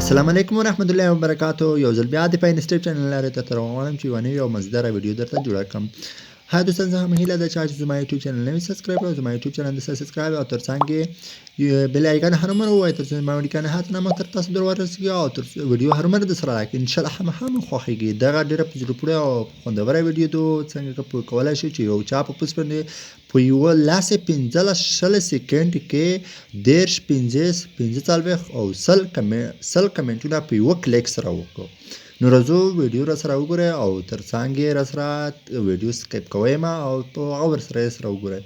السلام علیکم ورحمت الله وبرکاتو. یو ځل بیا د پایه پوسټ چینل لاره ته روانم چې یوه نوې او مزداره ویډیو درته جوړه کړم. ها دوستان زه هم هیله ده چې زما یوټیوب چینل نوی سبسکریب کړئ، زما یوټیوب چینل د سبسکریب او ترڅنګ یې بیل آیکن هرومره ووایئ تر څو زما ویډیوګانې هاتنه تر تاسو در ورسیږي او تر ویډیو هرومره درسره راکړي. انشاءالله هم خوښیږي. دغه ډېره په زړه پورې او خوندوره ویډیو ده. څنګه کولی شو چې یو چا په پوسټ باندې په یوه لاسې 15 سیکنډ کې 15 45 او 100 کمنټونه په یوه کلیک سره وکړو. نو راځو ویډیو راسره وګورئ او ترڅنګ یې راسره ویډیو سکیپ کوئ او په هغه ورسره یې سره وګورئ.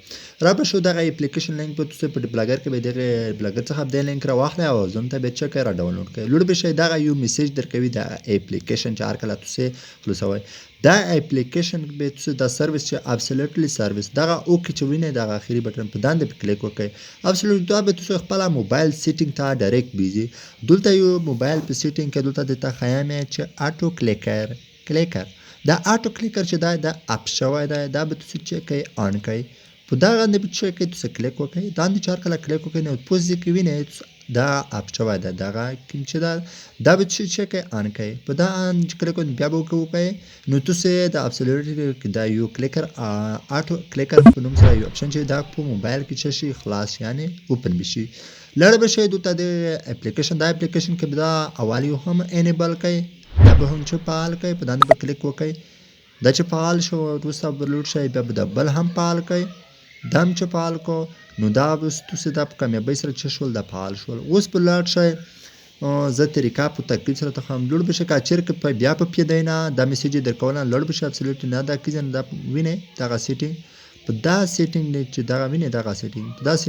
را به شو دغه اپلیکیشن لینک به تاسو په بلاګر کې به دغه بلاګر څخه د لینک را واخلئ او ځان ته به چک را ډاونلوډ کړئ. لوړ به شي دغه یو میسج درکوي د اپلیکیشن چې هر کله تاسو خلاصوئ. دا اپلیکیشن به تاسو د سرویس چې ابسولوټلی سرویس دغه اوکې چې وینئ دغه اخري بټن په دانده په کلیک وکړئ. ابسولوټ دا به تاسو خپل موبایل سیټینګ ته ډایرکټ بیزي. دلته یو موبایل په سیټینګ کې دلته درته ښیم چې آټو کلیکر دا آټو کلیکر چې دا د اپ شوی دی دا به تاسو چې کوئ آن کړئ. په دغه باندې به چې کوئ تاسو کلیک وکړئ. دا باندې چې هر کله کلیک وکړئ نو پوز کې وینئ دا اپ شوی دی. دغه کوم چې دا به چې کوئ آن کړئ. په دا آن چې کلیک وکړئ بیا به وکړئ نو تاسو د ابسولوټ دا یو کلیکر آټو کلیکر په نوم سره یو اپشن چې دا په موبایل کې چې شي خلاص یعنی اوپن بشي. لړ به شي دلته د اپلیکیشن دا اپلیکیشن کې به دا اول یو هم انیبل کړئ. دا به هم چې فعال کړئ. په دانده به کلیک وکړئ. دا چې فعال شو وروسته به لوډ شي بیا به د بل هم فعال کړئ. دا هم چې فعال کړو نو دا به تاسو دا په کامیابۍ سره چې شول دا فعال شول. اوس به لاړ شئ زه طریقه په تقلید سره تخم لوړ به شي که چېرې په بیا په پیدای نه دا میسج یې درکولی لوړ به شي ابسولوټ نه دا کیږي دا وینئ دغه سیټینګ په دا سیټینګ چې دغه وینئ دغه سیټینګ په داسې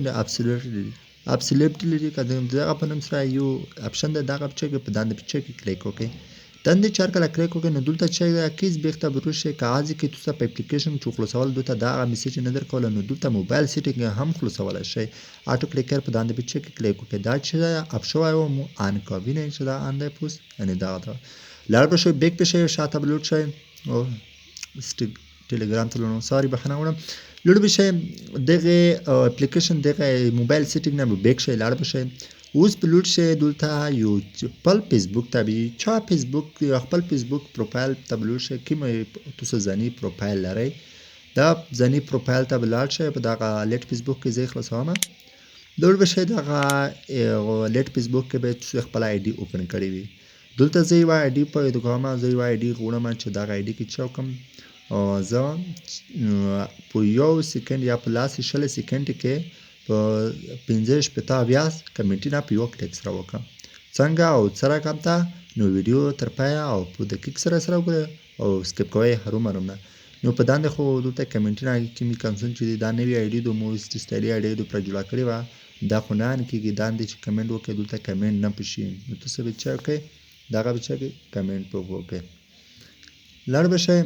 ابسولوټلی که دغه په نوم سره یو اپشن ده دغه چې په دانده په چې کې کلیک وکړئ. دندې چې هر کله کلیک وکړئ نو دلته چې کیس بیخته به روشي کاغذ کې تاسو په اپلیکیشن چې خلاصول دلته دغه میسج نه درکولی نو دلته موبایل سیټینګ هم خلاصولی شئ. آټو کلیکر په دانده په چې کې کلیک وکړئ. دا چې اپ شوی و مو آن کړه. وینئ چې دا آن دی پوسټ یعنې دغه ده. لاړ به شئ بیک به شئ شاته به لوډ شئ ټلګرام ته لاړم ساري بخښنه غواړم. لوړ به شئ دغه اپلیکیشن دغه موبایل سیټینګ نه به بیک شئ. لاړ به شئ اوس په لوډ شئ دلته یو خپل فیسبوک ته به چا فیسبوک خپل فیسبوک پروفایل ته به لوډ شئ. کوم تاسو ځاني پروفایل لرئ دا ځاني پروفایل ته به لاړ شئ. په دغه لیټ فیسبوک کې زه یې خلاصوم. لوړ به شئ دغه لیټ فیسبوک کې به تاسو خپل آیډي اوپن کړی وي. دلته زه یوه آیډي پیدا کوم. زه یوه آیډي غواړم چې دغه آیډي کې چې وکړم زه په یو سیکنډ یا په لاس 20 سیکنډ کې په 15 شپېته اویا کمنټونه په یو کلیک سره وکړم. څنګه او څه رقم ته نو ویډیو تر پایه او په دقیق سره وګورئ او سکیپ کوئ هرومرو نه. نو په دانده خو دلته کمنټونه کومې کنسون چې دي دا نوې آیډي د مو سټایلي آیډي د پر جوړه کړې وه دا خو نه کېږي. دانده چې کمنټ وکړئ دلته کمنټ نه پشي نو تاسو به چې وکړئ دغه به چې وکړئ کمنټ په وکړئ. لاړ به شئ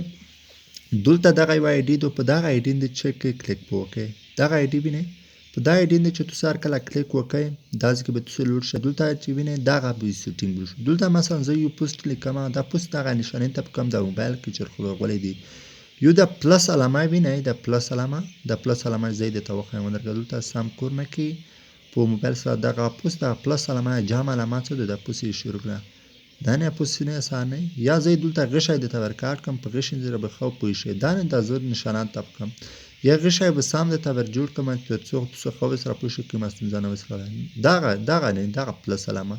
دلته دغه یوه آیډي ده په دغه آیډي باندې چې کلیک په وکړئ. دغه آیډي وینئ په دا آیډي باندې چې تاسو هر کله کلیک وکړئ داسې کې به تاسو لوډ شئ. دلته چې وینئ دغه به سیټینګ وشو. دلته مثلا زه یو پوسټ لیکم دا پوسټ دغه نشانې ته په کوم د موبایل کې چې غولی دي یو د پلس علامه وینئ د پلس علامه زه یې درته وښیم درته دلته سم کور نه کې په موبایل سره دغه پوسټ دغه پلس علامه جام علامه څه ده د پوسټ یې شروع کړه دا نه پوسټ نه اسان نه یا زه دلته غشی درته ورکاټ کړم په غشي سره به ښه پوه شئ. دا نه د زر نشانات تپ کړم یا غشی به سم درته ور جوړ کړم تر څو تاسو ښه سره پوه شئ کومه ستونزه نه وسله دغه نه دغه پلس علامه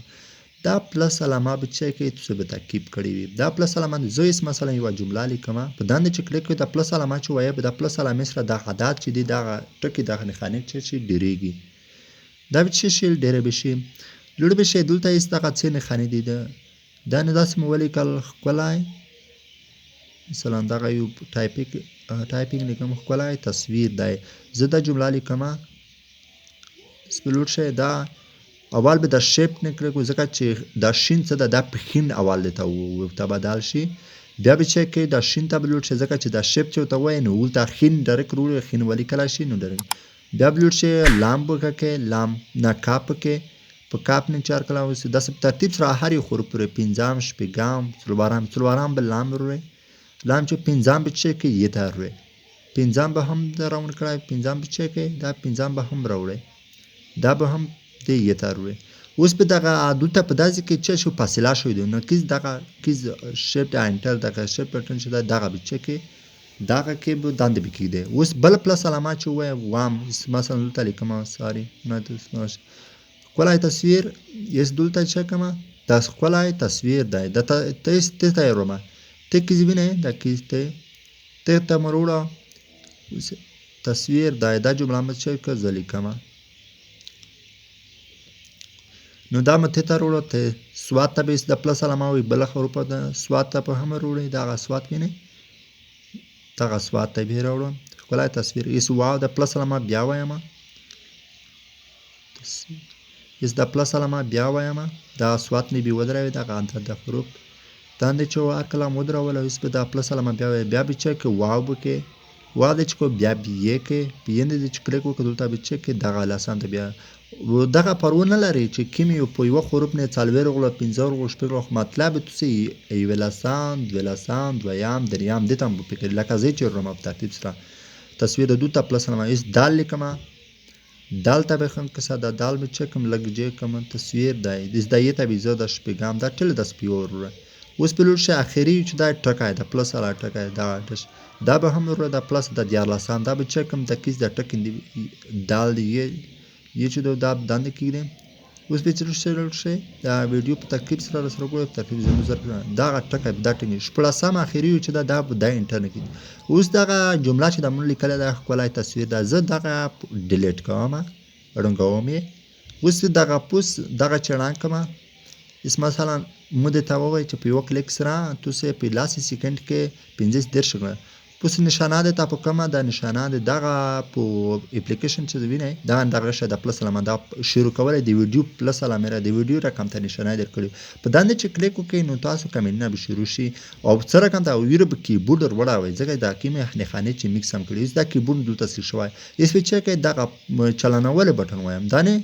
دا پلس علامه به چې کوئ تاسو به تعقیب کړی وي. دا پلس علامه زه یې مثلا یوه جمله لیکم په دانده چې کلیک کوئ د پلس علامه چې وایه د پلس علامې سره د عدد چې دي دغه ټکي دغه نښانې چې ډېرېږي دا به چې شي ډېره به شي. لوړ به شي دلته هېڅ دغه څه نښانې دي دا نه داسې مو ولیکل ښکلی مثلا دغه یو ټایپینګ لیکم ښکلی تصویر دی زه دا جمله لیکم لوډ شئ. دا اول به د شیپ نه کلیک ځکه چې دا شین څه ده دا په خین اول ته بدل شي. بیا به چې کوئ دا شین ته به لوډ شئ ځکه چې دا شیپ چې ورته ووایي نو ولته خین ډایرکټ خین ولیکلی شي نو ډایرکټ بیا به لوډ شئ لام وکړئ لام نه کاپ کې په کاپ نه چار کله اوسي داسې په ترتیب سره هر یو خروف پورې پنځم شپږم څلورم به لام وروړئ. لام چې پنځم به چې کوئ یې ته وروړئ. پنځم به هم راوند کړئ. پنځم به چې کوئ دا پنځم به هم راوړئ. دا به هم دې یې ته وروړئ. اوس په دغه دلته په داسې کې څه شو فاصله شوی دی نو کیز دغه کیز شیفت انټر دغه شیفت بټن چې دی دغه به چکې دغه کې به دنده به کېږدی اوس بله پلس علامه چې ووایم وام مثلا دلته لیکمه ساري ښکلی تصویر یس دلته چې کومه دا ښکلی تصویر دی د ته ته یې وړمه ته کیز وینئ دا کیز ته ته مې وروړه تصویر دی دا جمله مې چې که زه لیکمه نو دا مې ته ته وروړه ته سوات ته به د پلس علامه وي بله حروفه ده سوات ته به هم وروړئ دغه سوات وینئ دغه سوات ته بیا راوړم ښکلی تصویر ایس واو د پلس علامه بیا ویمه ایس د پلس علامه بیا ویمه دا سوات مې بیا ودروي دغه انتر د حروف دندې چې هر کله مو ودرول او ایس به د پلس علامه بیا وایي بیا به چک واو به کې واو دې چې کو بیا بیې کې بیې دې چې کلیک وکړو دلته به چک دغه لاسان ته بیا دغه پرو نه لري چې کوم یو په یوه حروف نه څلوېښت غوړه پنځه غوړه شپږ غوړه مطلب یې تاسې یوه لسان دوه لسان دویم دریم دې ته هم په فکر لکه زه چې وړم په ترتیب سره تصویر د دلته پلس علامه ایس دال لیکمه دال ته به هم کسه دا دال مې چکم لږ جې کوم تصویر دی د یې ته به زه د شپږم دا ټل د سپیور وروړه اوس په لور شه اخري چې دا ټکی د پلس والا ټکی دا به هم وروړه د پلس د دیارلسم دا به چکم د کیس د ټک دال دی یې چې دا دنده کېږدي اوس به چې شي دا ویډیو په ترکیب سره راسره ګورئ په ترکیب زموږ دغه ټکی دا ټینګ شپږلسم اخري چې دا به دا انټر نه کېږي اوس دغه جمله چې د موږ لیکلې ده ښکلی تصویر ده زه دغه ډیلیټ کوم ړنګوم یې اوس دغه پوس دغه چړان کومه اس مثلا مو درته ووایي چې په یوه کلیک سره تاسې په لاسې سیکنډ کې پنځه دېرش پس نشانه ده تا په کومه دا نشانه ده دغه په اپلیکیشن چې وینئ دغه شه د پلس علامه دا شروع کولی د ویډیو پلس علامه را د ویډیو رقم ته نشانه درکړي په دنده چې کلیک وکړئ نو تاسو کمنټونه به شروع شي او څه رقم ته ویره به کیبورډ ور وړوئ ځکه دا کومې نښانې چې میکس هم کړي دا کیبورډ دلته سیخ شوی ایس په چک دغه چلنولې بټن وایم دا نه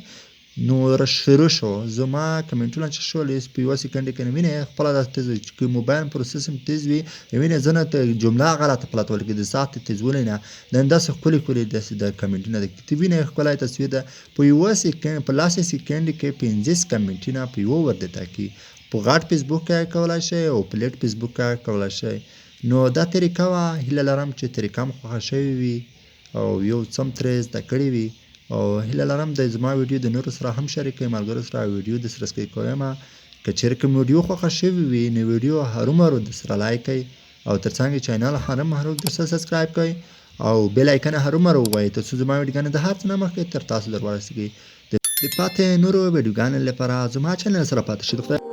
نو شروع شو زما کمنټونه چې شول ایس په یوه سیکنډ کې نه وینئ خپله دا تیز چې موبایل پروسس هم تیز وي وینئ زه نه جمله غلطه پلټول کې د ساعت تیزولی نه داسې ښکلي ښکلي داسې د کمنټونه ته وینئ ښکلی تصویر ده په یوه سیکنډ په لاسې سیکنډ کې 50 کمنټونه په یوه ورته کې په غټ فیسبوک کې کولی شئ او په لټ فیسبوک کې کولی شئ نو دا طریقه وه هیله لرم چې طریقه م خوښه شوې وي او یو څه م ترې زده کړي وي او هیله لرم د زما ویډیو د نورو سره هم شریک کړئ ملګرو سره ویډیو د سره سکی کوم که چیرې کوم ویډیو خوښه شوې وي نو ویډیو هرومرو د سره لایک کړئ او ترڅنګ چینل هرومرو د سره سبسکریب کړئ او بیل آیکن هرومرو ووایئ ترڅو زما ویډیوګانې د هر څه نه مخکې تر تاسو در ورسیږي د پاتې نورو ویډیوګانو لپاره زما چینل سره پاتې شئ